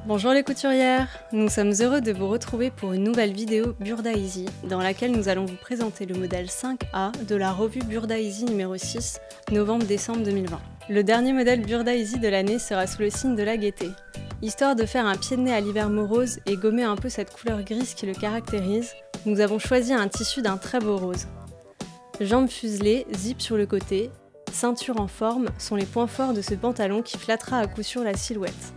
Bonjour les couturières, nous sommes heureux de vous retrouver pour une nouvelle vidéo Burda Easy dans laquelle nous allons vous présenter le modèle 5A de la revue Burda Easy numéro 6, novembre-décembre 2020. Le dernier modèle Burda Easy de l'année sera sous le signe de la gaieté. Histoire de faire un pied de nez à l'hiver morose et gommer un peu cette couleur grise qui le caractérise, nous avons choisi un tissu d'un très beau rose. Jambes fuselées, zip sur le côté, ceinture en forme sont les points forts de ce pantalon qui flattera à coup sûr la silhouette.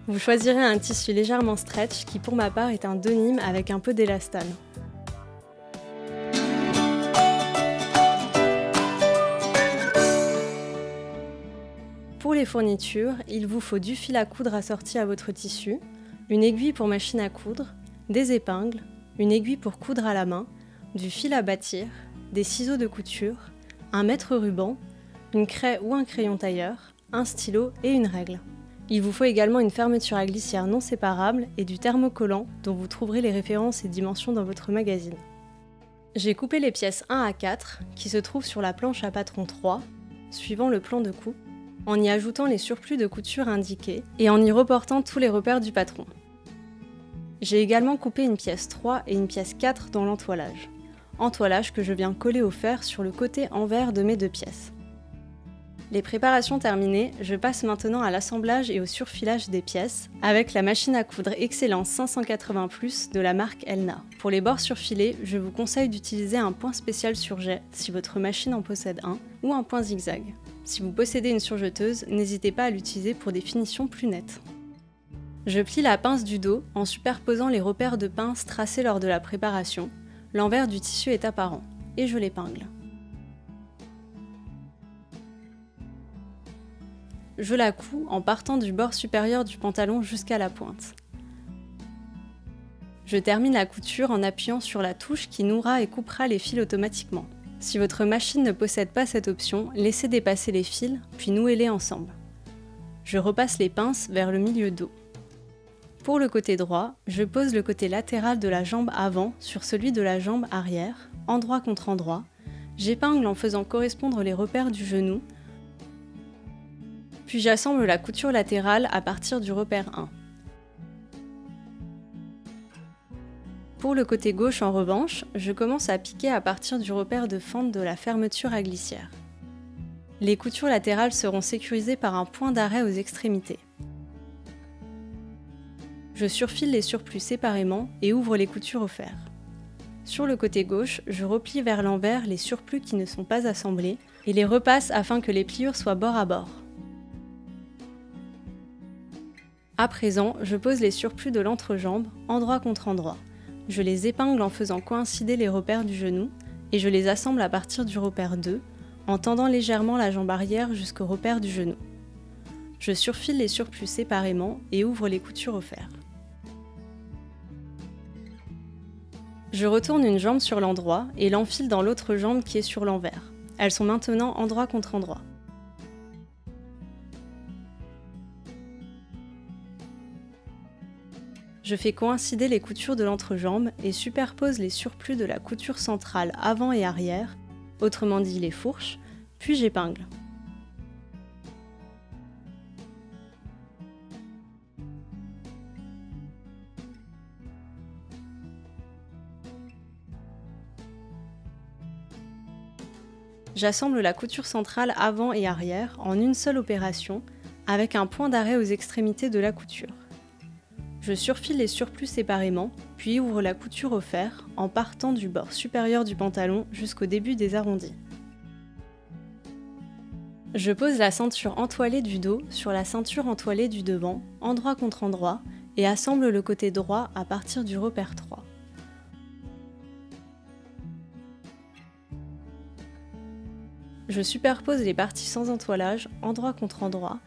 Vous choisirez un tissu légèrement stretch qui pour ma part est un denim avec un peu d'élastane. Pour les fournitures, il vous faut du fil à coudre assorti à votre tissu, une aiguille pour machine à coudre, des épingles, une aiguille pour coudre à la main, du fil à bâtir, des ciseaux de couture, un mètre ruban, une craie ou un crayon tailleur, un stylo et une règle. Il vous faut également une fermeture à glissière non séparable et du thermocollant dont vous trouverez les références et dimensions dans votre magazine. J'ai coupé les pièces 1 à 4 qui se trouvent sur la planche à patron 3, suivant le plan de coupe, en y ajoutant les surplus de couture indiqués et en y reportant tous les repères du patron. J'ai également coupé une pièce 3 et une pièce 4 dans l'entoilage. Entoilage que je viens coller au fer sur le côté envers de mes deux pièces. Les préparations terminées, je passe maintenant à l'assemblage et au surfilage des pièces avec la machine à coudre Excellence 580+ de la marque Elna. Pour les bords surfilés, je vous conseille d'utiliser un point spécial surjet si votre machine en possède un ou un point zigzag. Si vous possédez une surjeteuse, n'hésitez pas à l'utiliser pour des finitions plus nettes. Je plie la pince du dos en superposant les repères de pince tracés lors de la préparation. L'envers du tissu est apparent et je l'épingle. Je la couds en partant du bord supérieur du pantalon jusqu'à la pointe. Je termine la couture en appuyant sur la touche qui nouera et coupera les fils automatiquement. Si votre machine ne possède pas cette option, laissez dépasser les fils, puis nouez-les ensemble. Je repasse les pinces vers le milieu dos. Pour le côté droit, je pose le côté latéral de la jambe avant sur celui de la jambe arrière, endroit contre endroit. J'épingle en faisant correspondre les repères du genou, puis j'assemble la couture latérale à partir du repère 1. Pour le côté gauche en revanche, je commence à piquer à partir du repère de fente de la fermeture à glissière. Les coutures latérales seront sécurisées par un point d'arrêt aux extrémités. Je surfile les surplus séparément et ouvre les coutures au fer. Sur le côté gauche, je replie vers l'envers les surplus qui ne sont pas assemblés et les repasse afin que les pliures soient bord à bord. À présent, je pose les surplus de l'entrejambe, endroit contre endroit. Je les épingle en faisant coïncider les repères du genou et je les assemble à partir du repère 2, en tendant légèrement la jambe arrière jusqu'au repère du genou. Je surfile les surplus séparément et ouvre les coutures au fer. Je retourne une jambe sur l'endroit et l'enfile dans l'autre jambe qui est sur l'envers. Elles sont maintenant endroit contre endroit. Je fais coïncider les coutures de l'entrejambe et superpose les surplus de la couture centrale avant et arrière, autrement dit les fourches, puis j'épingle. J'assemble la couture centrale avant et arrière en une seule opération avec un point d'arrêt aux extrémités de la couture. Je surfile les surplus séparément, puis ouvre la couture au fer en partant du bord supérieur du pantalon jusqu'au début des arrondis. Je pose la ceinture entoilée du dos sur la ceinture entoilée du devant, endroit contre endroit, et assemble le côté droit à partir du repère 3. Je superpose les parties sans entoilage, endroit contre endroit,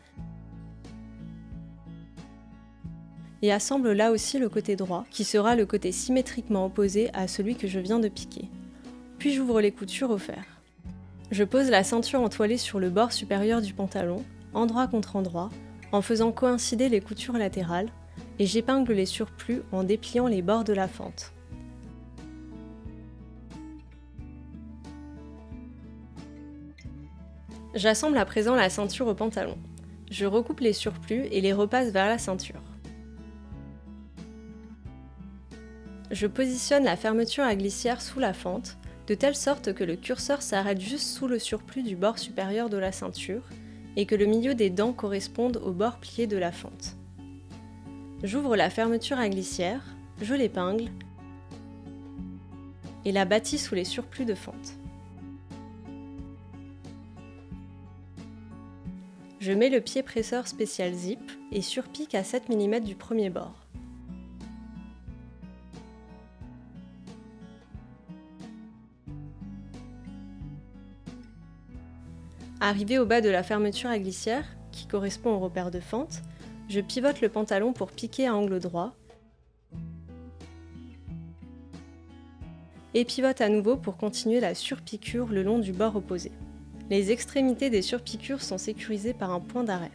et assemble là aussi le côté droit, qui sera le côté symétriquement opposé à celui que je viens de piquer. Puis j'ouvre les coutures au fer. Je pose la ceinture entoilée sur le bord supérieur du pantalon, endroit contre endroit, en faisant coïncider les coutures latérales, et j'épingle les surplus en dépliant les bords de la fente. J'assemble à présent la ceinture au pantalon. Je recoupe les surplus et les repasse vers la ceinture. je positionne la fermeture à glissière sous la fente, de telle sorte que le curseur s'arrête juste sous le surplus du bord supérieur de la ceinture et que le milieu des dents corresponde au bord plié de la fente. J'ouvre la fermeture à glissière, je l'épingle et la bâtis sous les surplus de fente. Je mets le pied presseur spécial zip et surpique à 7 mm du premier bord. Arrivé au bas de la fermeture à glissière, qui correspond au repère de fente, je pivote le pantalon pour piquer à angle droit et pivote à nouveau pour continuer la surpiqûre le long du bord opposé. Les extrémités des surpiqûres sont sécurisées par un point d'arrêt.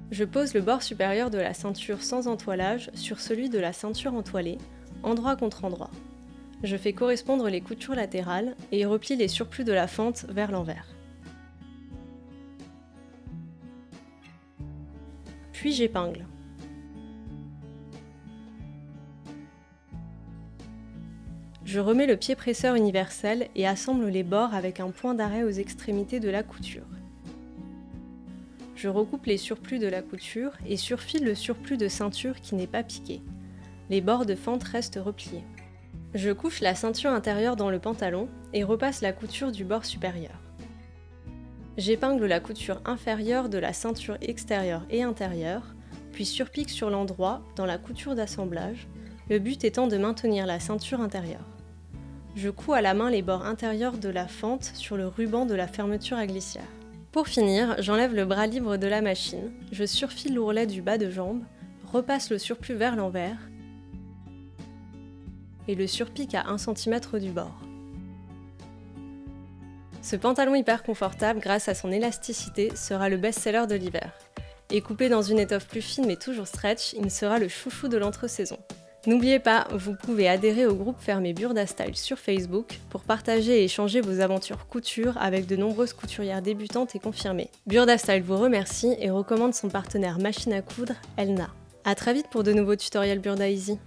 Je pose le bord supérieur de la ceinture sans entoilage sur celui de la ceinture entoilée, endroit contre endroit. Je fais correspondre les coutures latérales et replie les surplus de la fente vers l'envers. Puis j'épingle. Je remets le pied presseur universel et assemble les bords avec un point d'arrêt aux extrémités de la couture. Je recoupe les surplus de la couture et surfile le surplus de ceinture qui n'est pas piqué. Les bords de fente restent repliés. Je couche la ceinture intérieure dans le pantalon et repasse la couture du bord supérieur. J'épingle la couture inférieure de la ceinture extérieure et intérieure, puis surpique sur l'endroit dans la couture d'assemblage, le but étant de maintenir la ceinture intérieure. Je couds à la main les bords intérieurs de la fente sur le ruban de la fermeture à glissière. Pour finir, j'enlève le bras libre de la machine, je surfile l'ourlet du bas de jambe, repasse le surplus vers l'envers et le surpique à 1 cm du bord. Ce pantalon hyper confortable, grâce à son élasticité, sera le best-seller de l'hiver. Et coupé dans une étoffe plus fine mais toujours stretch, il sera le chouchou de l'entre-saison. N'oubliez pas, vous pouvez adhérer au groupe fermé Burda Style sur Facebook pour partager et échanger vos aventures couture avec de nombreuses couturières débutantes et confirmées. Burda Style vous remercie et recommande son partenaire machine à coudre, Elna. A très vite pour de nouveaux tutoriels Burda Easy.